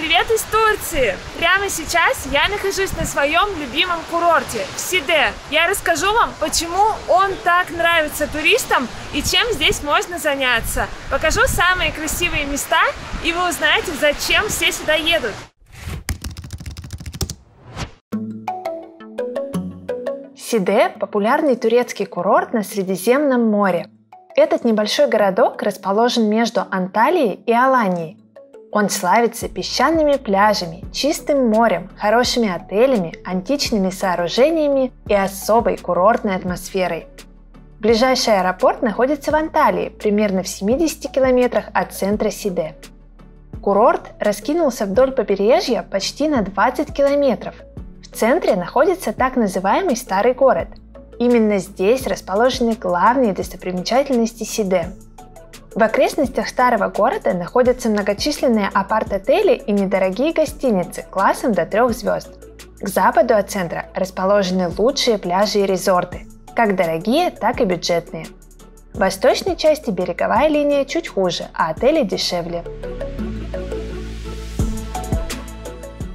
Привет из Турции! Прямо сейчас я нахожусь на своем любимом курорте в Сиде. Я расскажу вам, почему он так нравится туристам и чем здесь можно заняться. Покажу самые красивые места, и вы узнаете, зачем все сюда едут. Сиде – популярный турецкий курорт на Средиземном море. Этот небольшой городок расположен между Анталией и Аланией. Он славится песчаными пляжами, чистым морем, хорошими отелями, античными сооружениями и особой курортной атмосферой. Ближайший аэропорт находится в Анталии, примерно в 70 километрах от центра Сиде. Курорт раскинулся вдоль побережья почти на 20 километров. В центре находится так называемый Старый город. Именно здесь расположены главные достопримечательности Сиде. В окрестностях Старого города находятся многочисленные апарт-отели и недорогие гостиницы классом до 3 звезд. К западу от центра расположены лучшие пляжи и резорты, как дорогие, так и бюджетные. В восточной части береговая линия чуть хуже, а отели дешевле.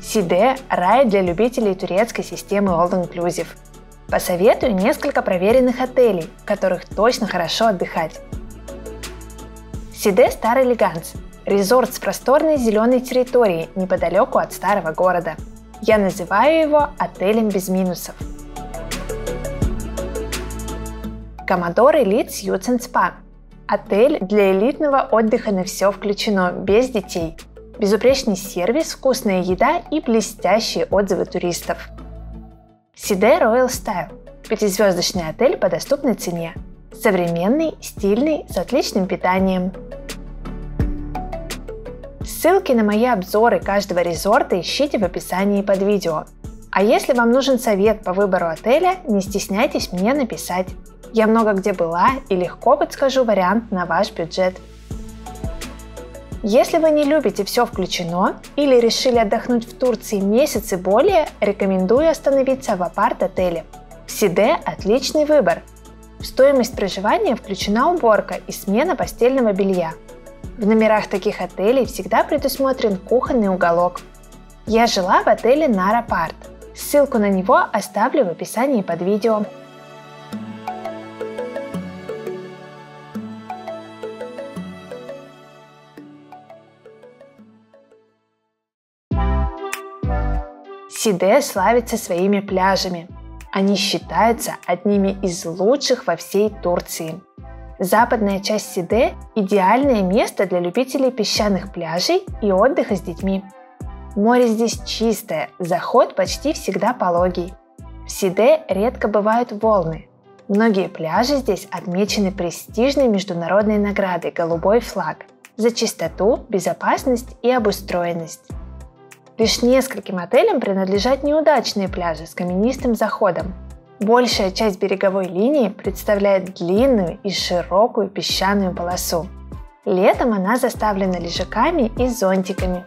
Сиде – рай для любителей турецкой системы All Inclusive. Посоветую несколько проверенных отелей, в которых точно хорошо отдыхать. Сиде Стар Элеганс – резорт с просторной зеленой территорией неподалеку от Старого города. Я называю его отелем без минусов. Коммодор Элит Suites and Spa – отель для элитного отдыха на все включено, без детей. Безупречный сервис, вкусная еда и блестящие отзывы туристов. Сиде Royal Style – 5-звездочный отель по доступной цене. Современный, стильный, с отличным питанием. Ссылки на мои обзоры каждого резорта ищите в описании под видео. А если вам нужен совет по выбору отеля, не стесняйтесь мне написать. Я много где была и легко подскажу вариант на ваш бюджет. Если вы не любите «все включено» или решили отдохнуть в Турции месяц и более, рекомендую остановиться в апарт-отеле. В Сиде отличный выбор. В стоимость проживания включена уборка и смена постельного белья. В номерах таких отелей всегда предусмотрен кухонный уголок. Я жила в отеле Nara Part. Ссылку на него оставлю в описании под видео. Сиде славится своими пляжами. Они считаются одними из лучших во всей Турции. Западная часть Сиде – идеальное место для любителей песчаных пляжей и отдыха с детьми. Море здесь чистое, заход почти всегда пологий. В Сиде редко бывают волны. Многие пляжи здесь отмечены престижной международной наградой «Голубой флаг» за чистоту, безопасность и обустроенность. Лишь нескольким отелям принадлежат неудачные пляжи с каменистым заходом. Большая часть береговой линии представляет длинную и широкую песчаную полосу. Летом она заставлена лежаками и зонтиками.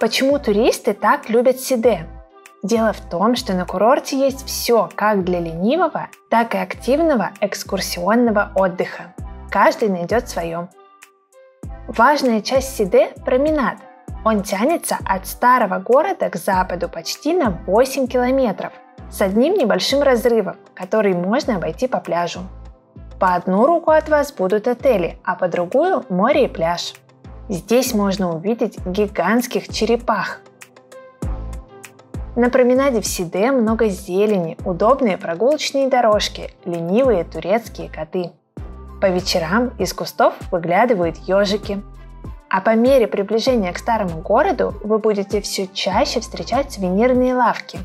Почему туристы так любят Сиде? Дело в том, что на курорте есть все как для ленивого, так и активного экскурсионного отдыха. Каждый найдет свое. Важная часть Сиде – променад. Он тянется от Старого города к западу почти на 8 километров, с одним небольшим разрывом, который можно обойти по пляжу. По одну руку от вас будут отели, а по другую – море и пляж. Здесь можно увидеть гигантских черепах. На променаде в Сиде много зелени, удобные прогулочные дорожки, ленивые турецкие коты. По вечерам из кустов выглядывают ежики. А по мере приближения к старому городу вы будете все чаще встречать сувенирные лавки.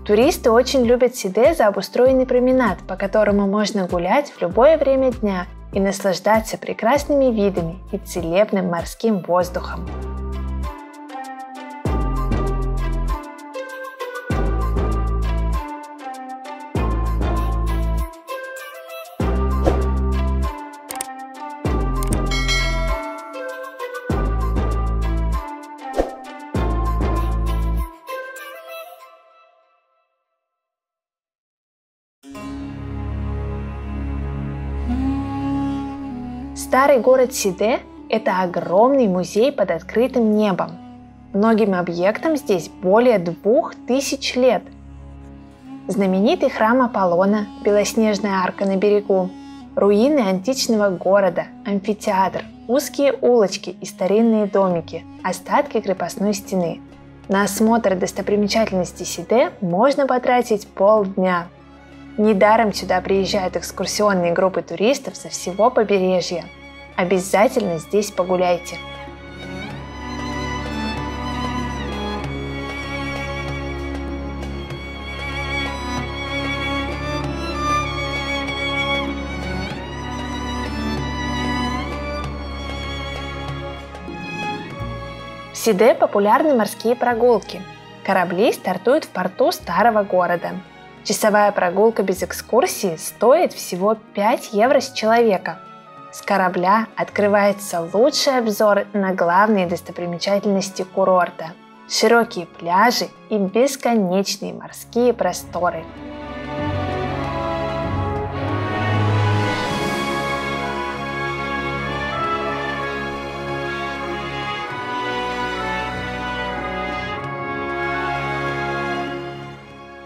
Туристы очень любят Сиде за обустроенный променад, по которому можно гулять в любое время дня и наслаждаться прекрасными видами и целебным морским воздухом. Старый город Сиде – это огромный музей под открытым небом. Многим объектам здесь более 2000 лет. Знаменитый храм Аполлона, белоснежная арка на берегу, руины античного города, амфитеатр, узкие улочки и старинные домики, остатки крепостной стены. На осмотр достопримечательностей Сиде можно потратить полдня. Недаром сюда приезжают экскурсионные группы туристов со всего побережья. Обязательно здесь погуляйте. В Сиде популярны морские прогулки. Корабли стартуют в порту старого города. Часовая прогулка без экскурсии стоит всего 5 евро с человека. С корабля открывается лучший обзор на главные достопримечательности курорта, широкие пляжи и бесконечные морские просторы.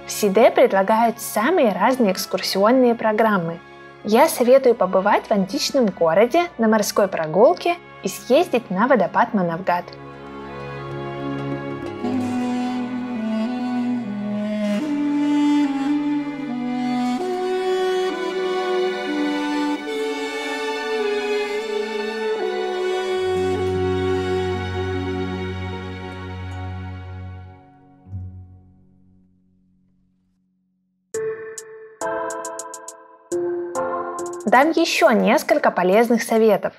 В Сиде предлагают самые разные экскурсионные программы. Я советую побывать в античном городе на морской прогулке и съездить на водопад Манавгат. Дам еще несколько полезных советов.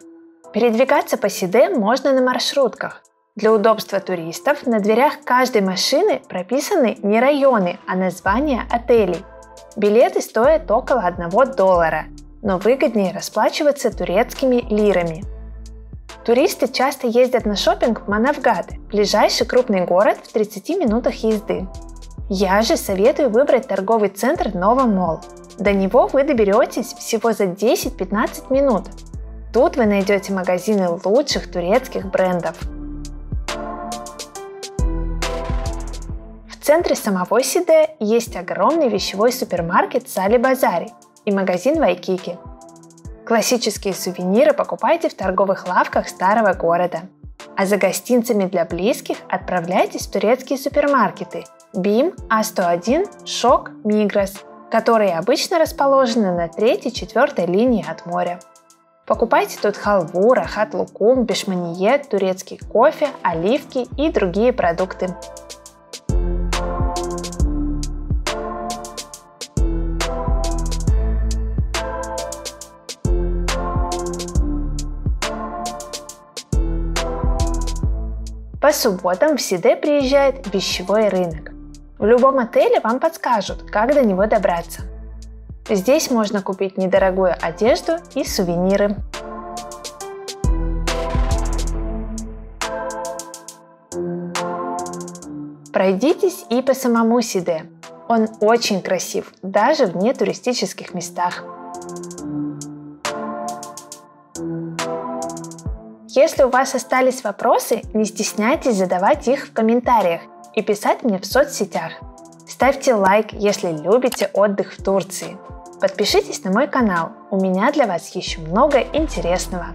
Передвигаться по Сиде можно на маршрутках. Для удобства туристов на дверях каждой машины прописаны не районы, а названия отелей. Билеты стоят около $1, но выгоднее расплачиваться турецкими лирами. Туристы часто ездят на шопинг в Манавгат, ближайший крупный город в 30 минутах езды. Я же советую выбрать торговый центр Нова Молл. До него вы доберетесь всего за 10-15 минут. Тут вы найдете магазины лучших турецких брендов. В центре самого Сиде есть огромный вещевой супермаркет Сали Базари и магазин Вайкики. Классические сувениры покупайте в торговых лавках старого города. А за гостинцами для близких отправляйтесь в турецкие супермаркеты Бим, А101, Шок, Мигрос, которые обычно расположены на 3-4 линии от моря. Покупайте тут халву, рахат лукум, бешманиет, турецкий кофе, оливки и другие продукты. По субботам в Сиде приезжает вещевой рынок. В любом отеле вам подскажут, как до него добраться. Здесь можно купить недорогую одежду и сувениры. Пройдитесь и по самому Сиде. Он очень красив, даже в нетуристических местах. Если у вас остались вопросы, не стесняйтесь задавать их в комментариях и писать мне в соцсетях. Ставьте лайк, если любите отдых в Турции. Подпишитесь на мой канал, у меня для вас еще много интересного.